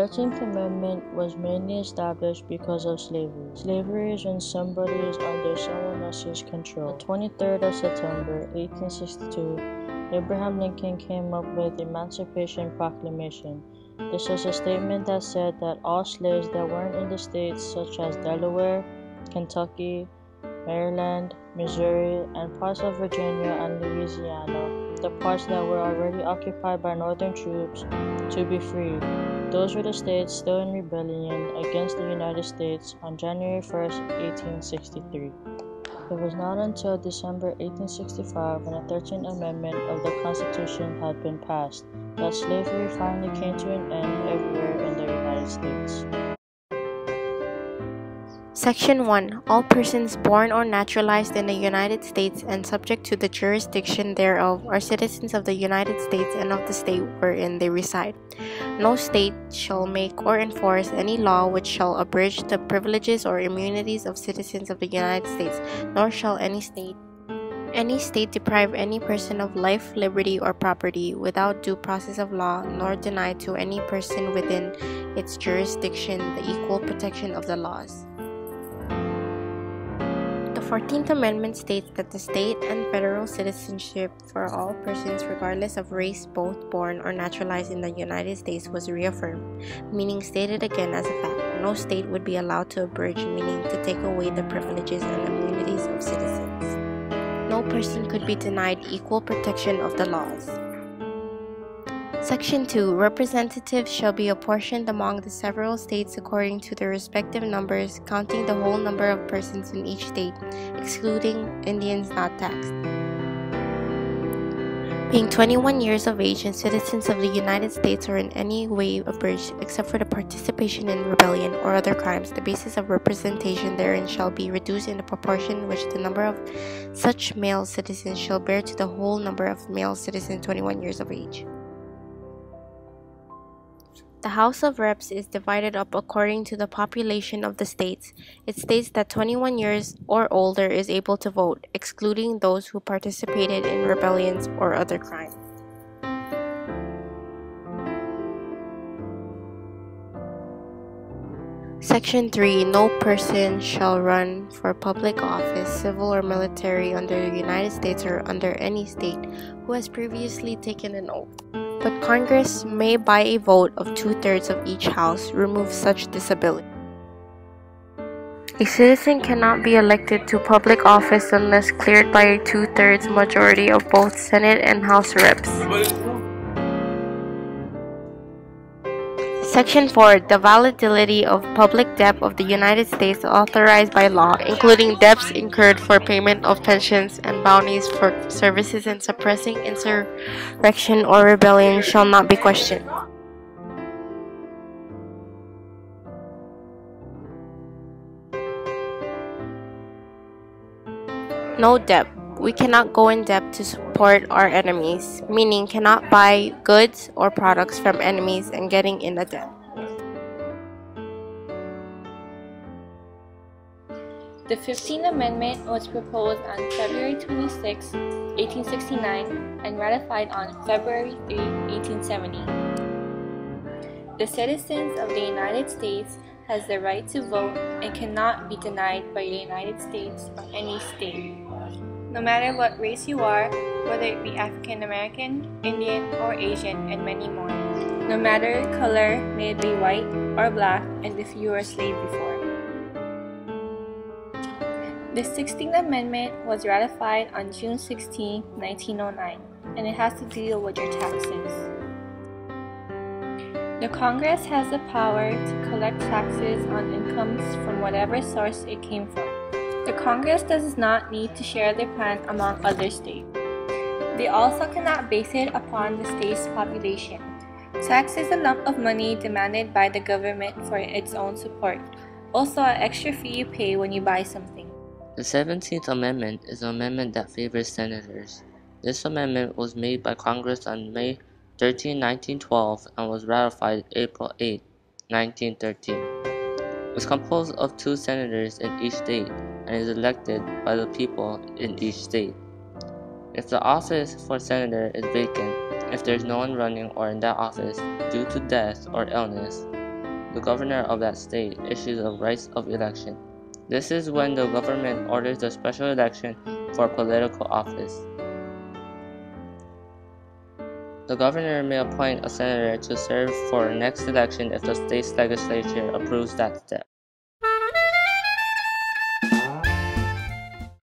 13th Amendment was mainly established because of slavery. Slavery is when somebody is under someone else's control. The 23rd of September, 1862, Abraham Lincoln came up with the Emancipation Proclamation. This was a statement that said that all slaves that weren't in the states such as Delaware, Kentucky, Maryland, Missouri, and parts of Virginia and Louisiana, the parts that were already occupied by Northern troops, to be freed. Those were the states still in rebellion against the United States on January 1st, 1863. It was not until December 1865, when the 13th Amendment of the Constitution had been passed, that slavery finally came to an end everywhere in the United States. Section 1. All persons born or naturalized in the United States and subject to the jurisdiction thereof are citizens of the United States and of the state wherein they reside. No state shall make or enforce any law which shall abridge the privileges or immunities of citizens of the United States, nor shall any state deprive any person of life, liberty, or property without due process of law, nor deny to any person within its jurisdiction the equal protection of the laws. The 14th Amendment states that the state and federal citizenship for all persons regardless of race, both born or naturalized in the United States, was reaffirmed, meaning stated again as a fact. No state would be allowed to abridge, meaning to take away the privileges and immunities of citizens. No person could be denied equal protection of the laws. Section 2. Representatives shall be apportioned among the several states according to their respective numbers, counting the whole number of persons in each state, excluding Indians not taxed. Being 21 years of age and citizens of the United States are in any way abridged, except for the participation in rebellion or other crimes, the basis of representation therein shall be reduced in the proportion which the number of such male citizens shall bear to the whole number of male citizens 21 years of age. The House of Reps is divided up according to the population of the states. It states that 21 years or older is able to vote, excluding those who participated in rebellions or other crimes. Section 3. No person shall run for public office, civil or military, under the United States or under any state who has previously taken an oath. But Congress may, by a vote of 2/3 of each house, remove such disability. A citizen cannot be elected to public office unless cleared by a 2/3 majority of both Senate and House Reps. Section 4. The validity of public debt of the United States authorized by law, including debts incurred for payment of pensions and bounties for services in suppressing insurrection or rebellion, shall not be questioned. No debt. We cannot go in debt to support our enemies, meaning cannot buy goods or products from enemies and getting in a debt. The 15th Amendment was proposed on February 26, 1869 and ratified on February 3, 1870. The citizens of the United States has the right to vote and cannot be denied by the United States or any state. No matter what race you are, whether it be African American, Indian, or Asian, and many more. No matter color, may it be white or black, and if you were a slave before. The 16th Amendment was ratified on June 16, 1909, and it has to deal with your taxes. The Congress has the power to collect taxes on incomes from whatever source it came from. The Congress does not need to share their plan among other states. They also cannot base it upon the state's population. Tax is a lump of money demanded by the government for its own support, also an extra fee you pay when you buy something. The 17th Amendment is an amendment that favors senators. This amendment was made by Congress on May 13, 1912 and was ratified April 8, 1913. It was composed of 2 senators in each state and is elected by the people in each state. If the office for senator is vacant, if there is no one running or in that office due to death or illness, the governor of that state issues a right of election. This is when the government orders a special election for political office. The governor may appoint a senator to serve for next election if the state's legislature approves that step.